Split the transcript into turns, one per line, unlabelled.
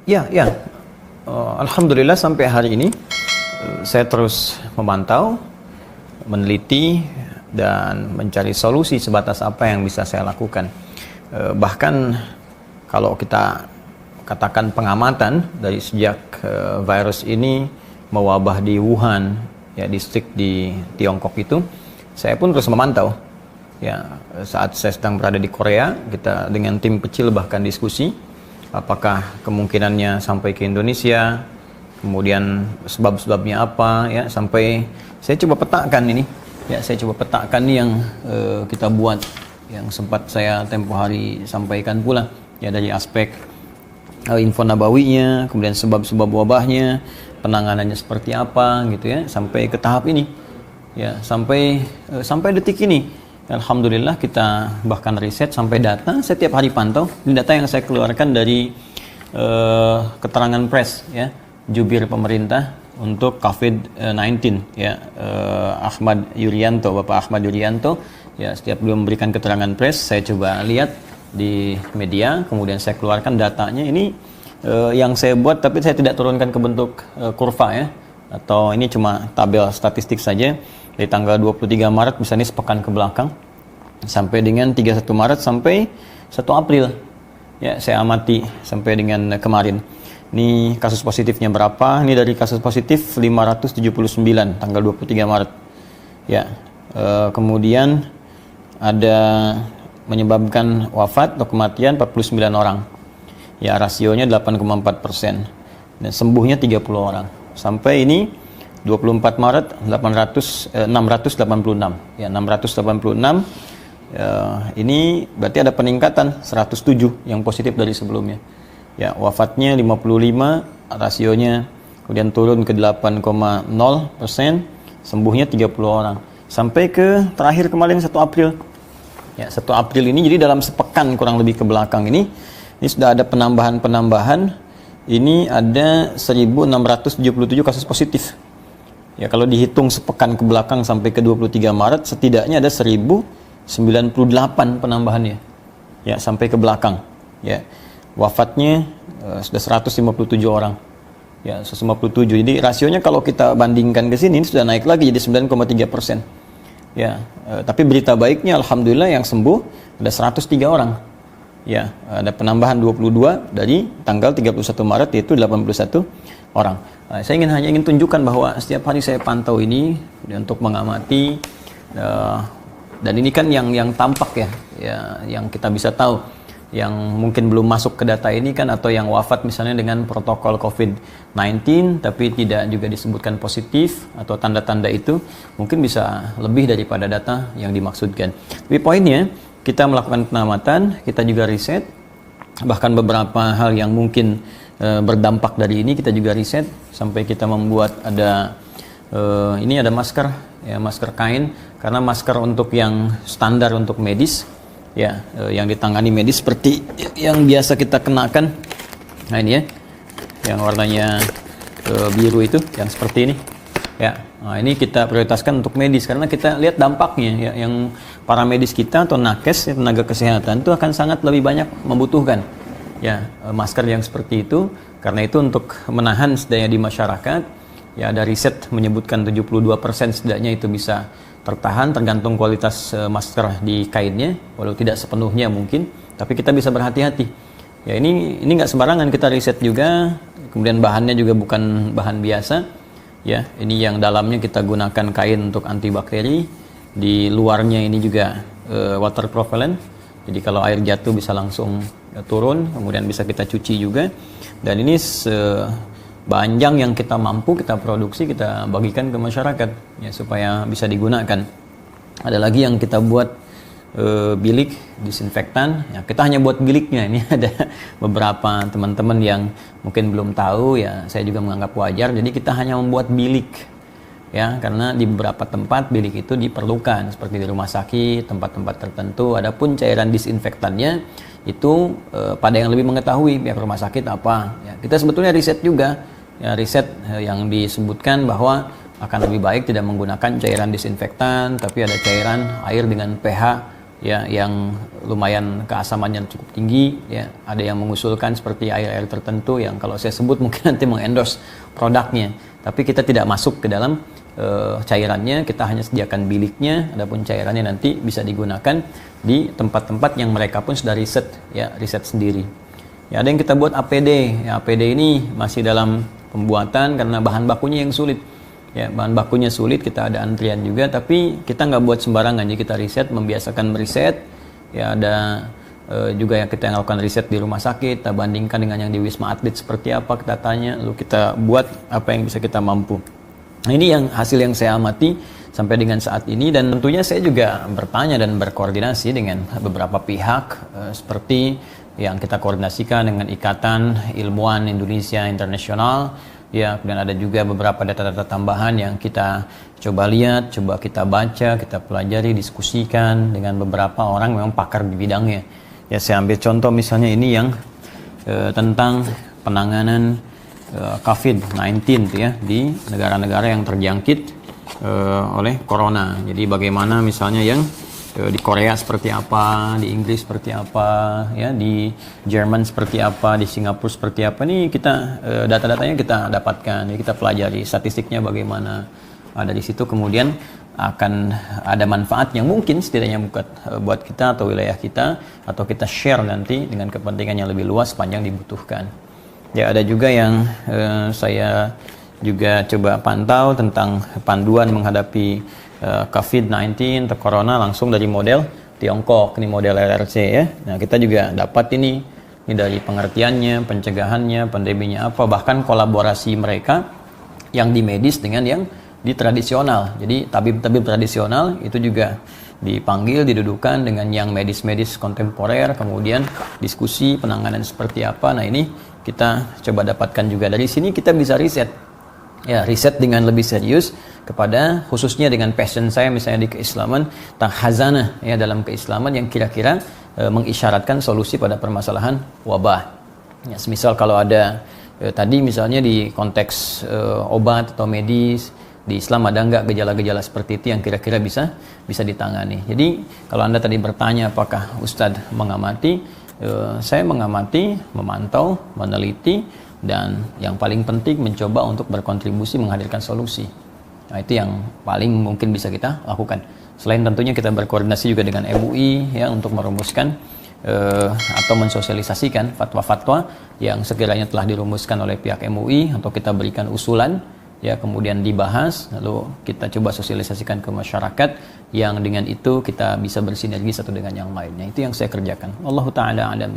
Ya, ya. Alhamdulillah sampai hari ini saya terus memantau, meneliti, dan mencari solusi sebatas apa yang bisa saya lakukan. Bahkan kalau kita katakan pengamatan dari sejak virus ini mewabah di Wuhan, ya distrik di Tiongkok itu, saya pun terus memantau. Ya, saat saya sedang berada di Korea, kita dengan tim kecil bahkan diskusi apakah kemungkinannya sampai ke Indonesia, kemudian sebab-sebabnya apa, ya, sampai saya coba petakan ini, ya, saya coba petakan nih yang kita buat, yang sempat saya tempo hari sampaikan pula, ya, dari aspek info nabawinya, kemudian sebab-sebab wabahnya, penanganannya seperti apa, gitu ya, sampai ke tahap ini, ya, sampai detik ini. Alhamdulillah kita bahkan riset sampai data, saya tiap hari pantau. Ini data yang saya keluarkan dari keterangan pers, ya, jubir pemerintah untuk COVID-19, ya, Ahmad Yuryanto, Bapak Ahmad Yuryanto, ya, setiap beliau memberikan keterangan pers, saya coba lihat di media, kemudian saya keluarkan datanya. Ini yang saya buat, tapi saya tidak turunkan ke bentuk kurva, ya, atau ini cuma tabel statistik saja. Dari tanggal 23 Maret misalnya sepekan ke belakang sampai dengan 31 Maret sampai 1 April, ya, saya amati sampai dengan kemarin. Ini kasus positifnya berapa? Ini dari kasus positif 579 tanggal 23 Maret, ya. Kemudian ada menyebabkan wafat atau kematian 49 orang, ya, rasionya 8,4%, dan sembuhnya 30 orang. Sampai ini 24 Maret 686, ya, 686. Ini berarti ada peningkatan 107 yang positif dari sebelumnya, ya. Wafatnya 55, rasionya kemudian turun ke 8,0%, sembuhnya 30 orang. Sampai ke terakhir kemarin 1 April, ya, 1 April ini, jadi dalam sepekan kurang lebih ke belakang ini sudah ada penambahan. Ini ada 1677 kasus positif. Ya, kalau dihitung sepekan ke belakang sampai ke 23 Maret, setidaknya ada 1098 penambahannya, ya, sampai ke belakang, ya. Wafatnya sudah 157 orang, ya, 157. Jadi rasionya kalau kita bandingkan ke sini sudah naik lagi jadi 9,3%, ya. Tapi berita baiknya alhamdulillah yang sembuh ada 103 orang, ya. Ada penambahan 22 dari tanggal 31 Maret, yaitu 81 orang. Saya hanya ingin tunjukkan bahwa setiap hari saya pantau ini untuk mengamati, dan ini kan yang tampak, ya, yang kita bisa tahu, yang mungkin belum masuk ke data ini kan, atau yang wafat misalnya dengan protokol COVID-19 tapi tidak juga disebutkan positif atau tanda-tanda itu, mungkin bisa lebih daripada data yang dimaksudkan. Tapi poinnya, kita melakukan pengamatan, kita juga riset, bahkan beberapa hal yang mungkin berdampak dari ini kita juga riset, sampai kita membuat ada ini ada masker, ya, masker kain, karena masker untuk yang standar untuk medis, ya, yang ditangani medis seperti yang biasa kita kenakan, nah ini, ya, yang warnanya biru itu, yang seperti ini, ya. Nah, ini kita prioritaskan untuk medis karena kita lihat dampaknya, ya, yang para medis kita atau nakes, ya, tenaga kesehatan itu akan sangat lebih banyak membutuhkan, ya, masker yang seperti itu. Karena itu untuk menahan setidaknya di masyarakat, ya, ada riset menyebutkan 72% setidaknya itu bisa tertahan, tergantung kualitas masker di kainnya, walau tidak sepenuhnya mungkin, tapi kita bisa berhati-hati. Ya, ini nggak sembarangan, kita riset juga, kemudian bahannya juga bukan bahan biasa, ya. Ini yang dalamnya kita gunakan kain untuk antibakteri, di luarnya ini juga water propellant, jadi kalau air jatuh bisa langsung turun, kemudian bisa kita cuci juga. Dan ini sepanjang yang kita mampu kita produksi, kita bagikan ke masyarakat, ya, supaya bisa digunakan. Ada lagi yang kita buat bilik disinfektan, ya, kita hanya buat biliknya. Ini ada beberapa teman-teman yang mungkin belum tahu, ya, saya juga menganggap wajar. Jadi kita hanya membuat bilik, ya, karena di beberapa tempat bilik itu diperlukan, seperti di rumah sakit, tempat-tempat tertentu. Adapun cairan disinfektannya itu pada yang lebih mengetahui, pihak rumah sakit apa, ya. Kita sebetulnya riset juga, ya, riset yang disebutkan bahwa akan lebih baik tidak menggunakan cairan disinfektan, tapi ada cairan air dengan pH ya yang lumayan keasamannya cukup tinggi, ya. Ada yang mengusulkan seperti air-air tertentu yang kalau saya sebut mungkin nanti mengendorse produknya, tapi kita tidak masuk ke dalam cairannya, kita hanya sediakan biliknya. Adapun cairannya nanti bisa digunakan di tempat-tempat yang mereka pun sudah riset, ya, riset sendiri. Ya, ada yang kita buat APD. Ya, APD ini masih dalam pembuatan karena bahan bakunya yang sulit. Ya, bahan bakunya sulit, kita ada antrian juga, tapi kita nggak buat sembarangan. Jadi kita riset, membiasakan meriset. Ya, ada juga yang kita lakukan riset di rumah sakit, kita bandingkan dengan yang di Wisma Atlet seperti apa datanya, lalu kita buat apa yang bisa kita mampu. Nah, ini yang hasil yang saya amati sampai dengan saat ini, dan tentunya saya juga bertanya dan berkoordinasi dengan beberapa pihak seperti yang kita koordinasikan dengan Ikatan Ilmuwan Indonesia Internasional. Ya, kemudian ada juga beberapa data-data tambahan yang kita coba lihat, coba kita baca, kita pelajari, diskusikan dengan beberapa orang memang pakar di bidangnya. Ya, saya ambil contoh misalnya ini yang tentang penanganan COVID-19 ya di negara-negara yang terjangkit oleh corona. Jadi bagaimana misalnya yang di Korea seperti apa, di Inggris seperti apa, ya, di Jerman seperti apa, di Singapura seperti apa. Ini kita data-datanya kita dapatkan, ya, kita pelajari statistiknya bagaimana. Ada di situ, kemudian akan ada manfaat yang mungkin setidaknya buat kita atau wilayah kita, atau kita share nanti dengan kepentingan yang lebih luas sepanjang dibutuhkan. Ya, ada juga yang saya juga coba pantau tentang panduan menghadapi COVID-19 atau Corona langsung dari model Tiongkok, ini model RRC ya. Nah, kita juga dapat ini dari pengertiannya, pencegahannya, pandeminya apa, bahkan kolaborasi mereka yang di medis dengan yang di tradisional. Jadi tabib-tabib tradisional itu juga dipanggil, didudukan dengan yang medis-medis kontemporer, kemudian diskusi penanganan seperti apa. Nah, ini kita coba dapatkan juga dari sini, kita bisa riset. Ya, riset dengan lebih serius kepada khususnya dengan passion saya misalnya di keislaman, tentang hazanah ya dalam keislaman yang kira-kira mengisyaratkan solusi pada permasalahan wabah. Ya, semisal kalau ada tadi misalnya di konteks obat atau medis di Islam ada nggak gejala-gejala seperti itu yang kira-kira bisa ditangani. Jadi kalau Anda tadi bertanya apakah Ustadz mengamati, saya mengamati, memantau, meneliti, dan yang paling penting mencoba untuk berkontribusi menghadirkan solusi. Nah, itu yang paling mungkin bisa kita lakukan. Selain tentunya kita berkoordinasi juga dengan MUI ya untuk merumuskan atau mensosialisasikan fatwa-fatwa yang sekiranya telah dirumuskan oleh pihak MUI, atau kita berikan usulan ya, kemudian dibahas, lalu kita coba sosialisasikan ke masyarakat, yang dengan itu kita bisa bersinergi satu dengan yang lainnya. Itu yang saya kerjakan. Wallahu ta'ala a'lam.